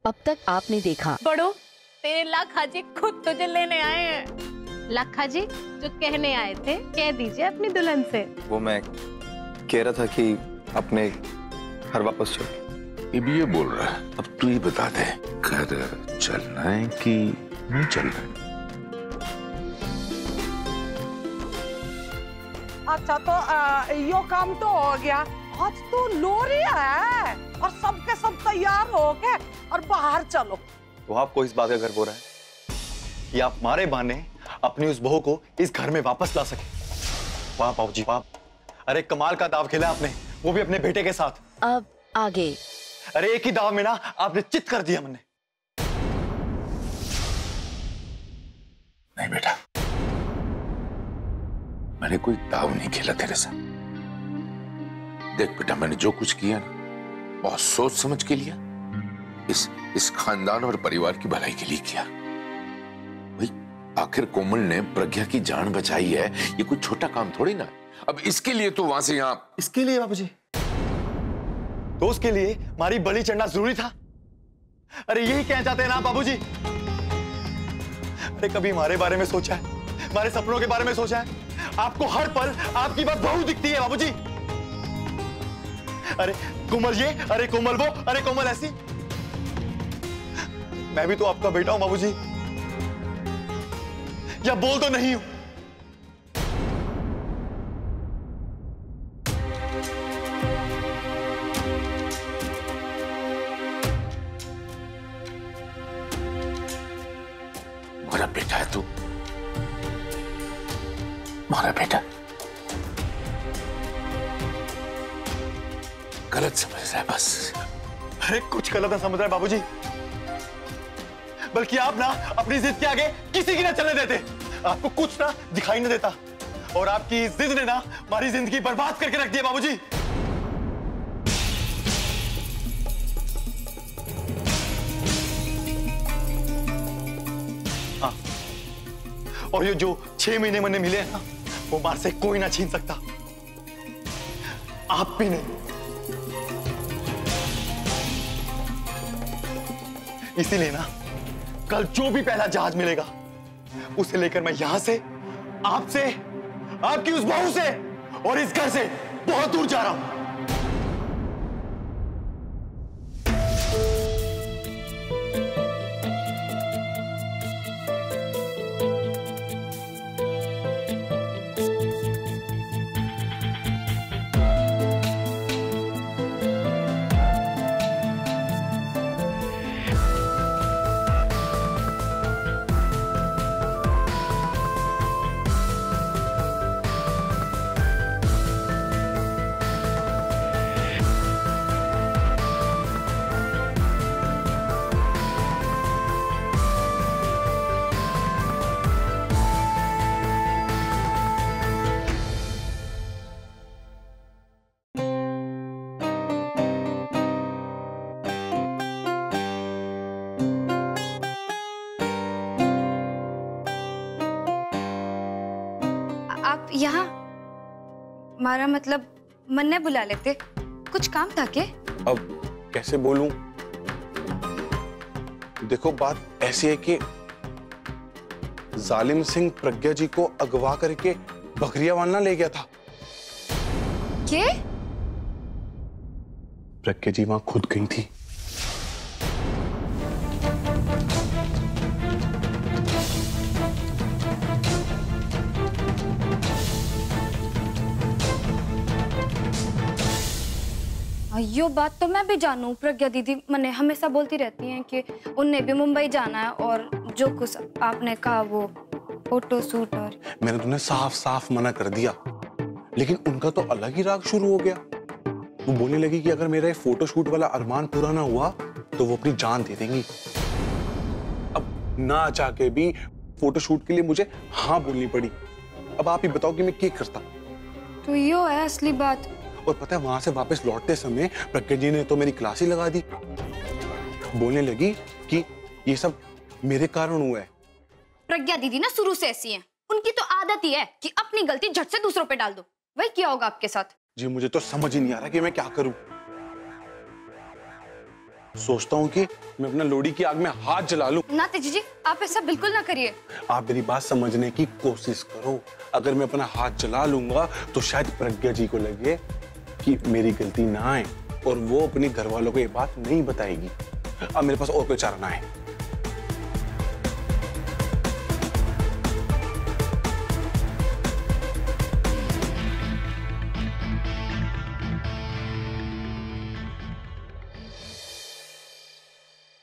अब तक आपने देखा। बड़ो, तेरे लाखा जी खुद तुझे लेने आए हैं। लाखा जी जो कहने आए थे कह दीजिए अपनी दुल्हन से। वो मैं कह रहा था कि अपने घर वापस चलो। ये भी ये बोल रहा है। अब तू ही बता दे, घर चलना है कि नहीं चलना है? अच्छा तो यो काम तो हो गया। आज तो लोरी है और सबके सब तैयार हो के और बाहर चलो। तो आपको इस बात का गर्व हो रहा है कि आप मारे बहाने अपनी उस बहू को इस घर में वापस ला सके? वाह बाबूजी वाह। अरे कमाल का दाव खेला आपने, वो भी अपने बेटे के साथ। अब आगे। अरे एक ही दाव में ना आपने चित कर दिया मैंने। नहीं बेटा, मैंने कोई दाव नहीं खेला तेरे साथ। देख बेटा, मैंने जो कुछ किया ना बहुत सोच समझ के लिया। इस खानदान और परिवार की भलाई के लिए किया। भाई आखिर कोमल ने प्रज्ञा की जान बचाई है, ये कोई छोटा काम थोड़ी ना है। अब इसके लिए तो वहां से यहां। इसके लिए बाबूजी? तो उसके लिए हमारी बलि चढ़ना जरूरी था? अरे यही कहना चाहते हैं ना बाबूजी? अरे कभी हमारे बारे में सोचा है? हमारे सपनों के बारे में सोचा है? आपको हर पल आपकी बात बहू दिखती है बाबूजी। अरे कोमल ये, अरे कोमल वो, अरे कोमल ऐसी। मैं भी तो आपका बेटा हूं बाबूजी, या बोल तो नहीं हूं? हमारा बेटा है तू, हमारा बेटा। गलत समझ रहा है बस। अरे कुछ गलत ना समझ रहा है बाबूजी, बल्कि आप ना अपनी जिद के आगे किसी की ना चलने देते। आपको कुछ ना दिखाई नहीं देता और आपकी जिद ने ना हमारी जिंदगी बर्बाद करके रख दी बाबूजी। हाँ, और ये जो 6 महीने मैंने मिले हैं ना, वो मार से कोई ना छीन सकता, आप भी नहीं। इसीलिए ना कल जो भी पहला जहाज मिलेगा उसे लेकर मैं यहां से, आपसे, आपकी उस बहू से और इस घर से बहुत दूर जा रहा हूं। आप यहाँ? हमारा मतलब मन ने बुला लेते, कुछ काम था क्या? अब कैसे बोलूं? देखो बात ऐसी है कि जालिम सिंह प्रज्ञा जी को अगवा करके बकरियावाना ले गया था। क्या? प्रज्ञा जी वहां खुद गई थी। यो बात तो मैं भी जानू। प्रज्ञा दीदी मैंने हमेशा बोलती रहती हैं कि उन्हें भी मुंबई जाना है और जो कुछ आपने कहा वो फोटो शूट और। मैंने तुम्हें साफ साफ मना कर दिया, लेकिन उनका तो अलग ही राग शुरू हो गया। वो बोलने लगी कि अगर मेरा ये फोटो शूट वाला अरमान पूरा ना हुआ तो वो अपनी जान दे देंगी। अब ना चाह के भी फोटो शूट के लिए मुझे हाँ बोलनी पड़ी। अब आप ही बताओ कि मैं क्या करता। तो यो है असली बात। और पता है वहां से वापस लौटते समय प्रज्ञा जी ने तो मेरी क्लास ही लगा दी। बोलने लगी कि ये सब मेरे कारण हुआ है। प्रज्ञा दीदी ना शुरू से ऐसी हैं। उनकी तो आदत ही है कि अपनी गलती झट से दूसरों पे डाल दो। वही क्या होगा आपके साथ? जी मुझे तो समझ ही नहीं आ रहा कि मैं क्या करूं। सोचता हूँ कि मैं अपना लोड़ी की आग में हाथ जला लूं। ना तेजी जी, आप ऐसा बिल्कुल ना करिए। आप मेरी बात समझने की कोशिश करो। अगर मैं अपना हाथ जला लूंगा तो शायद प्रज्ञा जी को लगे कि मेरी गलती ना है और वो अपने घर वालों को ये बात नहीं बताएगी। अब मेरे पास और कोई चारा ना है।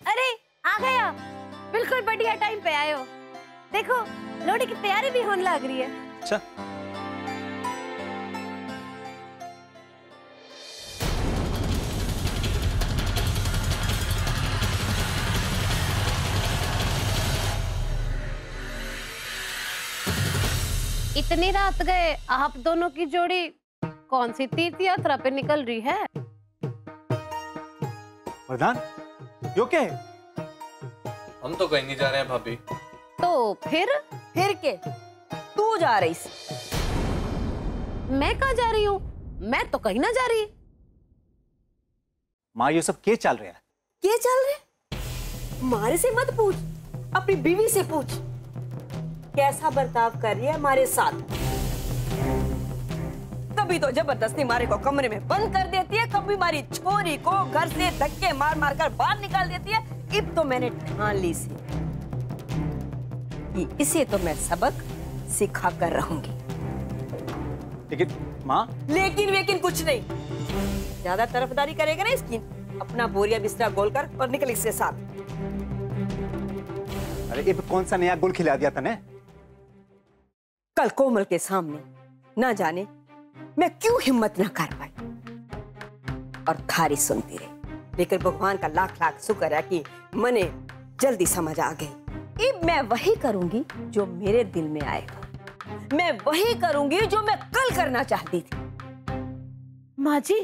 अरे आ गया, बिल्कुल बढ़िया टाइम पे आए हो। देखो लोहड़ी की तैयारी भी होने लग रही है। अच्छा, इतनी रात गए आप दोनों की जोड़ी कौन सी तीर्थ यात्रा पे निकल रही है? वरदान, यो क्या है? हम तो कहीं नहीं जा रहे हैं भाभी। तो फिर के तू जा रही सी? मैं कहाँ जा रही हूँ? मैं तो कहीं ना जा रही। माँ, ये सब क्या चल रहा है? क्या चल रहे? हमारे से मत पूछ, अपनी बीवी से पूछ। कैसा बर्ताव कर रही है हमारे साथ? कभी तो जबरदस्ती हमारे को कमरे में बंद कर देती है, कभी हमारी छोरी को घर से धक्के मार मार कर बाहर निकाल देती है। अब तो मैंने ठान ली सी कि इसे तो मैं सबक सिखा कर रहूंगी। लेकिन माँ, लेकिन कुछ नहीं। ज्यादा तरफदारी करेगा ना इसकी, अपना बोरिया बिस्तरा गोल कर और निकल इससे साथ। अरे ये कौन सा नया गुल खिला दिया तने? कल कोमल के सामने ना जाने मैं क्यों हिम्मत ना कर पाई और थारी सुनती रही। लेकिन भगवान का लाख लाख शुक्र है कि मने जल्दी समझ आ गई। अब मैं वही करूंगी जो मेरे दिल में आएगा। मैं वही करूंगी जो मैं कल करना चाहती थी। माँ जी,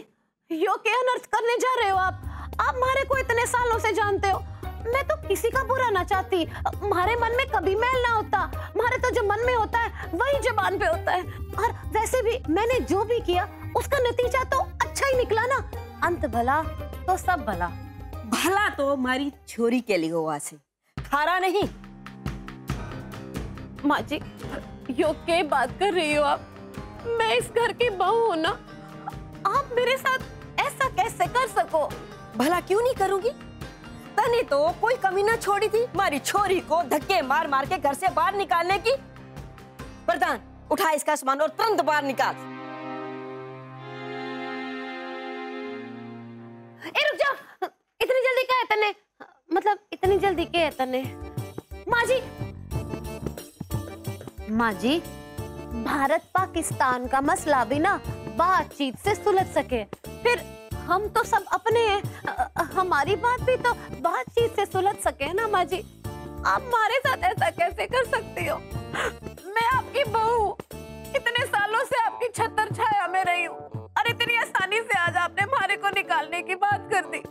यो क्या अनर्थ करने जा रहे हो आप? आप हमारे को इतने सालों से जानते हो। मैं तो किसी का बुरा ना चाहती। हमारे मन में कभी मैल ना होता। हमारे तो जो मन में होता है वही जुबान पे होता है। और वैसे भी मैंने जो भी किया उसका नतीजा तो अच्छा ही निकला ना। अंत भला तो सब भला। भला तो हमारी छोरी के लिए हुआ से, थारा नहीं। माँ जी, यो क्या बात कर रही हो आप? मैं इस घर की बहू हूँ ना। आप मेरे साथ ऐसा कैसे कर सको? भला क्यों नहीं करूंगी? तने तो कोई कमी ना छोड़ी थी हमारी छोरी को धक्के मार मार के घर से बाहर निकालने की। वरदान, उठा इसका सामान और तुरंत बाहर निकाल। ए रुक जाओ, इतनी जल्दी क्या है तने? मतलब इतनी जल्दी क्या है तने? माँ जी, माँ जी, भारत पाकिस्तान का मसला भी ना बातचीत से सुलझ सके। फिर हम तो सब अपने हैं, हमारी बात भी तो बातचीत से सुलझ सके ना। माँ जी, आप हमारे साथ ऐसा कैसे कर सकती हो? मैं आपकी बहू हूँ, इतने सालों से आपकी छत्र छाया में रही हूँ और इतनी आसानी से आज आपने हमारे को निकालने की बात कर दी।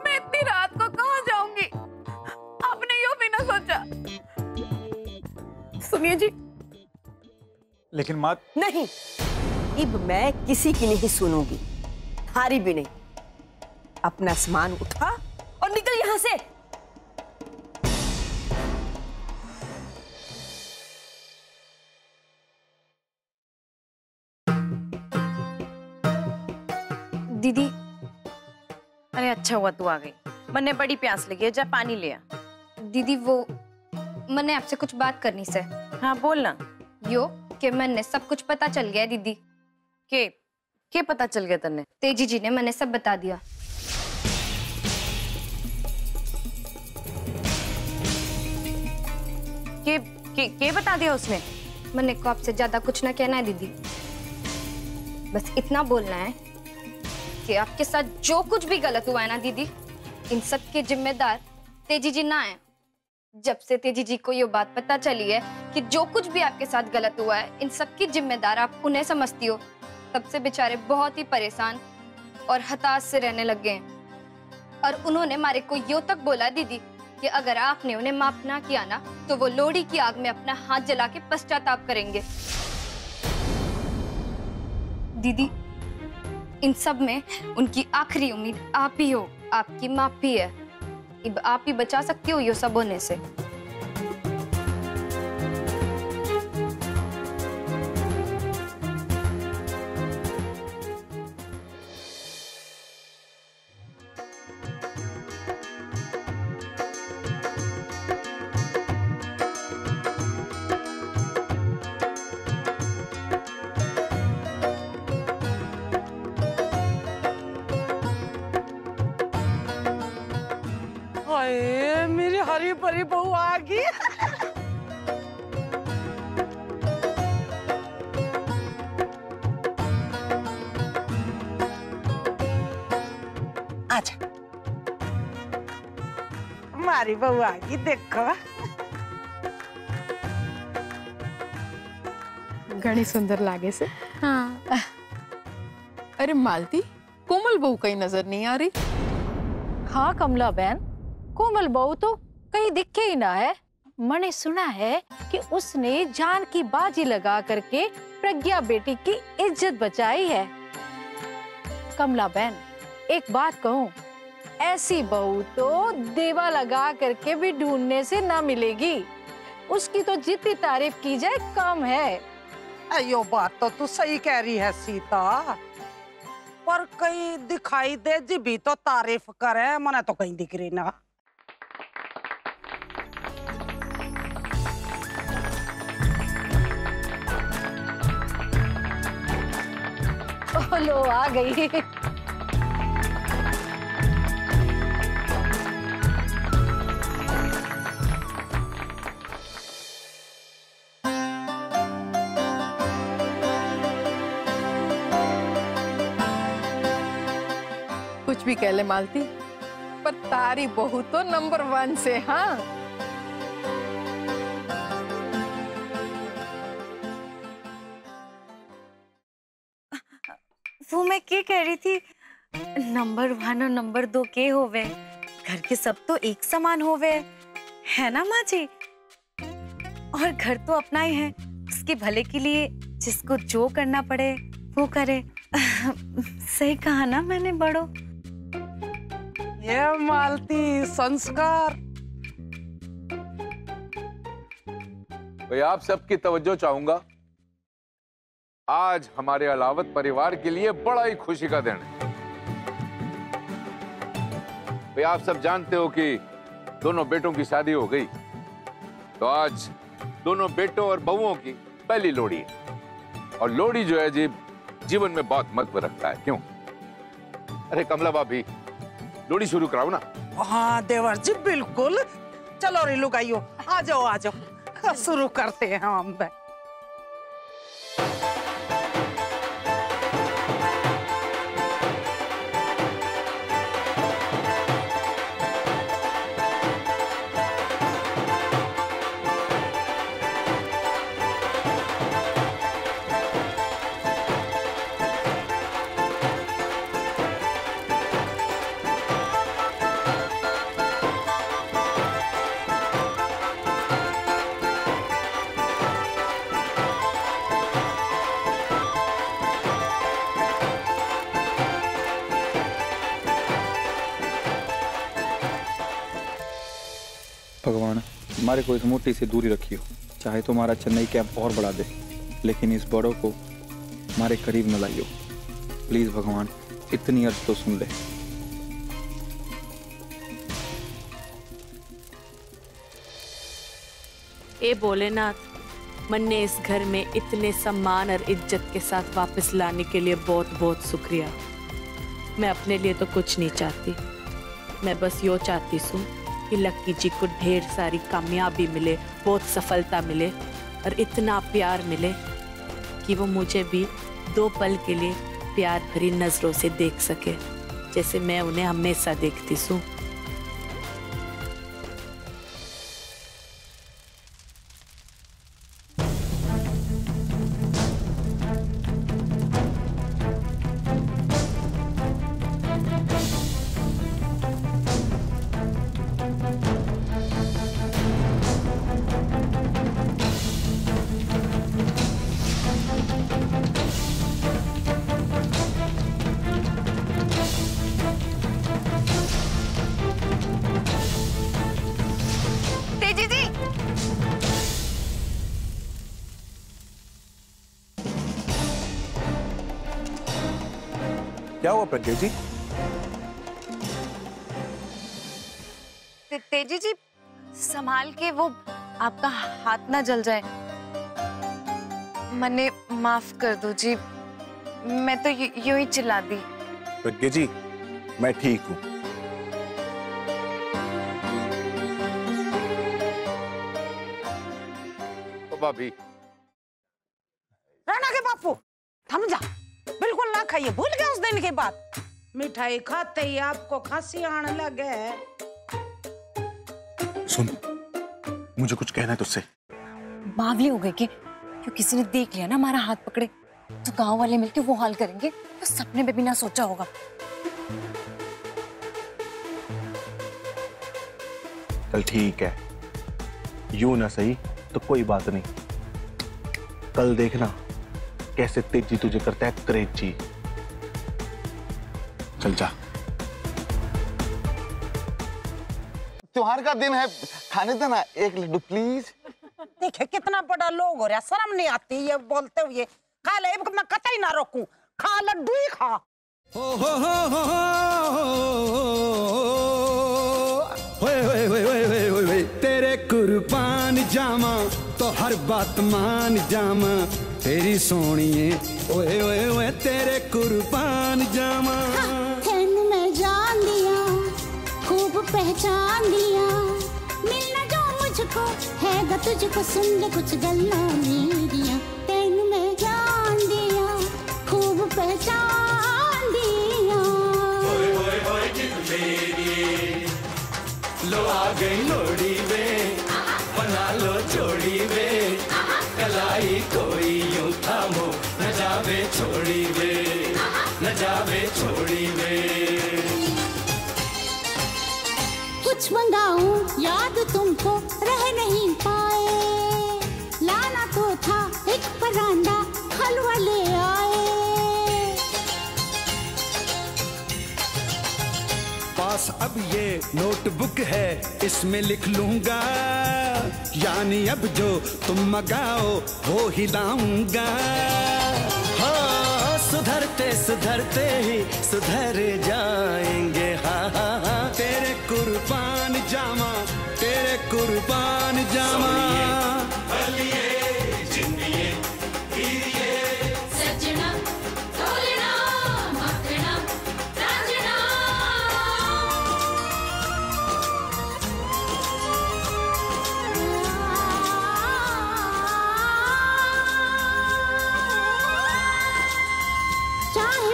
मैं इतनी रात को कहाँ जाऊंगी? आपने यूं भी ना सोचा। सुनिए जी। लेकिन माँ, नहीं, अब मैं किसी की नहीं सुनूंगी, थारी भी नहीं। अपना सामान उठा और निकल यहां से। दीदी, अरे अच्छा हुआ तू आ गई। मन्ने बड़ी प्यास लगी है, जा पानी ले आ। दीदी वो मैंने आपसे कुछ बात करनी से। हाँ बोल ना। यो कि मैंने सब कुछ पता चल गया है दीदी। के पता चल गया तन्ने? तेजी जी ने मैंने सब बता दिया। के बता दिया उसने? मैंने को आपसे ज्यादा कुछ ना कहना है दीदी। बस इतना बोलना है कि आपके साथ जो कुछ भी गलत हुआ है ना दीदी, इन सब के जिम्मेदार तेजी जी ना है। जब से तेजी जी को ये बात पता चली है कि जो कुछ भी आपके साथ गलत हुआ है, इन सब की जिम्मेदार आप उन्हें समझती हो, तब से बेचारे बहुत ही परेशान और हताश से रहने लग गए हैं। और उन्होंने हमारे को यो तक बोला दीदी कि अगर आपने उन्हें माफ ना किया ना तो वो लोहड़ी की आग में अपना हाथ जला के पश्चाताप करेंगे। दीदी, इन सब में उनकी आखिरी उम्मीद आप ही हो। आपकी माफी है। अब आप ही बचा सकती हो ये सब होने से। हाय मेरी हरी भरी बहू आ गई। आजा, हमारी बहू आ गई, देखो। घनी सुंदर लागे से। हाँ। अरे मालती, कोमल बहू कहीं नजर नहीं आ रही। हाँ कमला बहन, कोमल बहू तो कहीं दिखे ही ना है। मैंने सुना है कि उसने जान की बाजी लगा करके प्रज्ञा बेटी की इज्जत बचाई है। कमला बहन, एक बात कहूँ, ऐसी बहू तो देवा लगा करके भी ढूंढने से ना मिलेगी। उसकी तो जितनी तारीफ की जाए कम है। अयो बात तो तू सही कह रही है सीता, पर कहीं दिखाई दे जी भी तो तारीफ करे, मने तो कहीं दिख रही ना। लो आ गई। कुछ भी कह ले मालती, पर तारी बहू तो नंबर 1 से। हाँ वो मैं क्या कह रही थी, नंबर 1 और नंबर 2 के होवे, घर के सब तो एक समान होवे, है ना माँ जी? और घर तो अपना ही है, उसके भले के लिए जिसको जो करना पड़े वो करे। सही कहा ना मैंने बड़ो? ये मालती संस्कार। भाई आप सबकी तवज्जो चाहूंगा। आज हमारे अलावत परिवार के लिए बड़ा ही खुशी का दिन है। भाई आप सब जानते हो कि दोनों बेटों की शादी हो गई, तो आज दोनों बेटों और बहुओं की पहली लोहड़ी है। और लोहड़ी जो है जी जीवन में बहुत महत्व रखता है। क्यों? अरे कमला भाभी, लोहड़ी शुरू कराओ ना। हाँ देवर जी बिल्कुल, चलो रे लुगाइयो, आ जाओ आ जाओ, शुरू करते हैं हम। भगवान, हमारे को इस मोटी से दूरी रखियो। चाहे तो हमारा चेन्नई कैंप और बढ़ा दे, लेकिन इस बड़ों को हमारे करीब न लाइयो। प्लीज भगवान, इतनी अर्ज तो सुन ले। ए भोलेनाथ, मन्ने इस घर में इतने सम्मान और इज्जत के साथ वापस लाने के लिए बहुत बहुत शुक्रिया। मैं अपने लिए तो कुछ नहीं चाहती, मैं बस यो चाहती हूँ कि लक्की जी को ढेर सारी कामयाबी मिले, बहुत सफलता मिले और इतना प्यार मिले कि वो मुझे भी 2 पल के लिए प्यार भरी नजरों से देख सके, जैसे मैं उन्हें हमेशा देखती हूँ। क्या हुआ प्रज्ञा जी? तेजी जी संभाल के, वो आपका हाथ ना जल जाए। मन्ने माफ कर दो जी, मैं तो यूं ही चिल्ला दी। प्रज्ञा जी मैं ठीक हूँ। भाभी राणा के बापू थम जा, बिल्कुल ना खाइए, भूल गए उस दिन के बाद। मिठाई खाते ही आपको खांसी आने लगे। सुन, मुझे कुछ कहना है तुझसे। बावली हो गई क्यों किसी ने देख लिया ना हमारा हाथ पकड़े तो गांव वाले मिलके वो हाल करेंगे तो सपने में भी ना सोचा होगा। चल ठीक है, यूं ना सही तो कोई बात नहीं। कल देखना कैसे तेजी तुझे करता है क्रेजी। चल जा। त्योहार का दिन है, खाने देना एक लड्डू प्लीज। देखे कितना बड़ा लोग हो रहा, शर्म नहीं आती ये बोलते हुए। खा ले, मैं कतई ना रोकूं, खा लड्डू ही खा। तेरे कुर्बान जामा तो हर बात मान जामा, तेरी सोनिए ओए ओए ओए तेरे कुर्बान जामा। तेनू मैं जान दिया, खूब पहचान दिया, मिलना जो मुझको है गा तुझको, सुन ले कुछ गल्ला मेरिया। तेनू मैं जान दिया, खूब पहचान दिया। ओए ओए ओए मेरी लो आ गई लोड़ी वे, बना लो जोड़ी वे, कलाई कोई यूं थामो न जावे छोड़ी वे, न जावे छोड़ी वे। कुछ मंगाऊं याद तुमको रह नहीं पाए, लाना तो था एक परांडा हलवा ले आए। पास अब ये नोटबुक है इसमें लिख लूंगा, यानी अब जो तुम मंगाओ वो ही लाऊंगा। हाँ सुधरते सुधरते ही सुधर जाएंगे, हाँ हाँ हाँ तेरे कुर्बान जामा, तेरे कुर्बान जामा।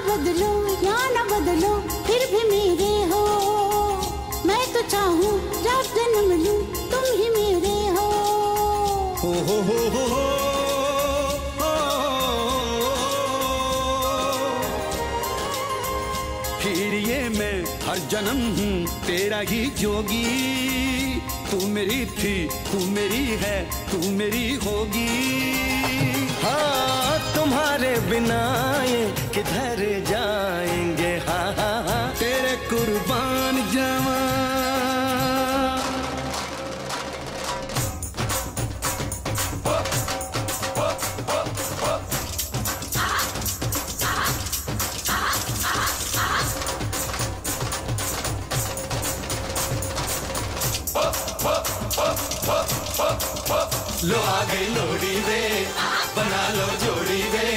बदलो या न बदलो फिर भी मेरे हो, मैं तो चाहूँ जब जन्म लूं तुम ही मेरे हो। हो हो हो हो हो। फिर ये मैं हर जन्म हूँ तेरा ही जोगी, तू मेरी थी तू मेरी है तू मेरी होगी। हाँ तुम्हारे बिना ये किधर जाएंगे, हाँ हाँ हाँ तेरे कुर्बान जामा। लो आ गई लोड़ी रे, बना लो जोड़ी रे,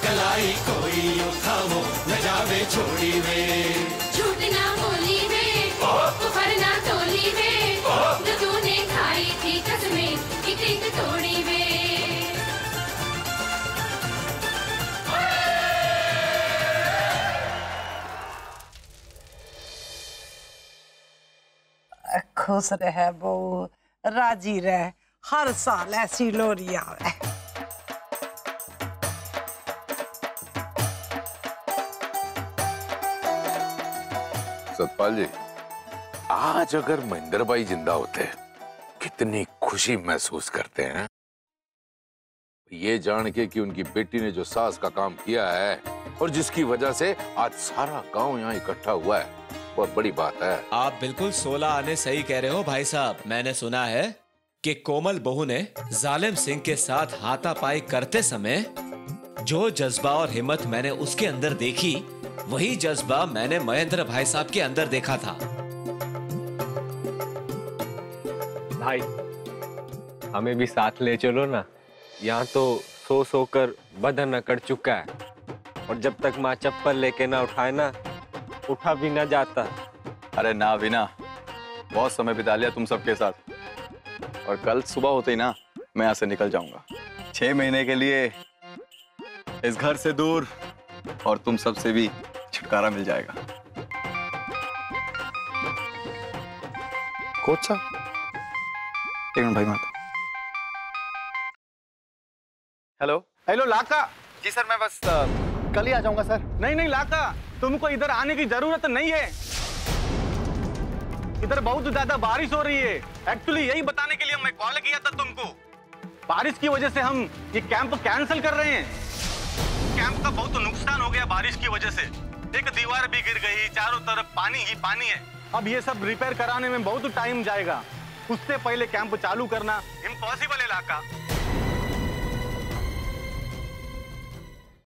कलाई कोई यूं थामो न जावे छोड़ी रे। झूठ ना बोली वे, कुफर ना तोली वे, जो तूने खाई थी कसमें एक एक तोड़ी वे। खुश रहे बहू, राजी रहे, हर साल ऐसी लोरी आवे। सतपाल जी, आज अगर महेंद्र भाई जिंदा होते कितनी खुशी महसूस करते हैं, ये जान के कि उनकी बेटी ने जो सास का काम किया है और जिसकी वजह से आज सारा गांव यहाँ इकट्ठा हुआ है, बहुत बड़ी बात है। आप बिल्कुल 16 आने सही कह रहे हो भाई साहब। मैंने सुना है कि कोमल बहू ने जालिम सिंह के साथ हाथापाई करते समय जो जज्बा और हिम्मत मैंने उसके अंदर देखी, वही जज्बा मैंने महेंद्र भाई साहब के अंदर देखा था। भाई हमें भी साथ ले चलो ना, यहाँ तो सो कर बदन अकड़ चुका है और जब तक माँ चप्पल लेके ना उठाए ना, उठा भी ना जाता। अरे ना भी ना, बहुत समय बिता लिया तुम सबके साथ, और कल सुबह होते ही ना मैं यहाँ से निकल जाऊंगा 6 महीने के लिए इस घर से दूर, और तुम सबसे भी छुटकारा मिल जाएगा। कोच साहब, एक मिनट भाई माता। हेलो हेलो लाका। जी सर, मैं बस कल ही आ जाऊंगा सर। नहीं लाका, तुमको इधर आने की जरूरत नहीं है। इधर बहुत ज्यादा बारिश हो रही है। एक्चुअली यही बताने के लिए मैं कॉल किया था तुमको। बारिश की वजह से हम ये कैंप कैंसिल कर रहे हैं। कैंप का बहुत नुकसान हो गया बारिश की वजह से। एक दीवार भी गिर गई, चारों तरफ पानी ही पानी है। अब ये सब रिपेयर कराने में बहुत टाइम जाएगा। उससे पहले कैंप चालू करना इम्पॉसिबल है लाका।